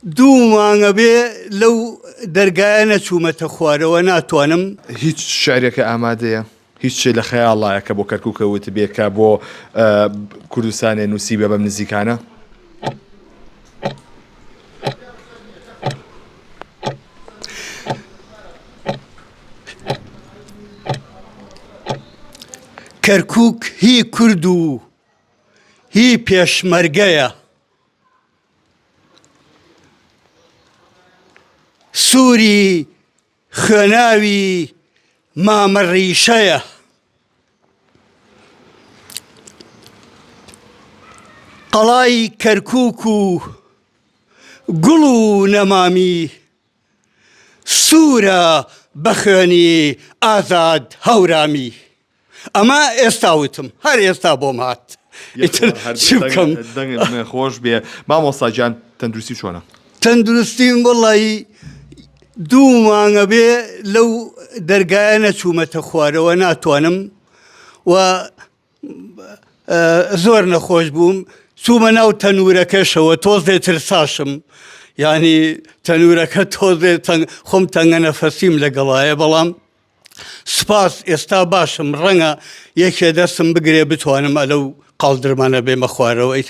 دوومانگە بێ لەو دەرگایە نەچوومەتە خوارەوە ناتوانم. هیچ شعرێکە ئامادەیە؟ هیچ شێ لە خەیاڵایەکە بۆ کەرکووکەوت بێکە بۆ کوردستانێ نووسی بێ بەم نزیکانە؟ کەرکووک هی کورد و هی پێشمەرگەیە، سووری خوێناوی مامەڕیشەیە، قەڵای کەرکووک و گوڵ و نەمامی، سوورە بە خوێنی ئازاد هەورامی. ئەمە ئێستا وتم، هەر ئێستا بۆم هات. چی بکەم؟ دەنگت خۆش بێ. مامۆستا گیان تەندروستی چۆنە؟ تەندروستیم وەڵی دوومانگە بێ لەو دەرگایە نەچوومەتە خوارەوە ناتوانم و زۆر نەخۆش بووم. چوومە ناو تەنورەکەشەوە تۆزێ ترساشم، یعنی تەنورەکە تۆزێ خۆم تەنگە نەفەسیم لەگەڵایە، بەڵام سپاس ئێستا باشم، ڕەنگە یەکێ دەستم بگرێ بتوانم ئەلەو قاڵدرمانە بێمە خوارەوەی.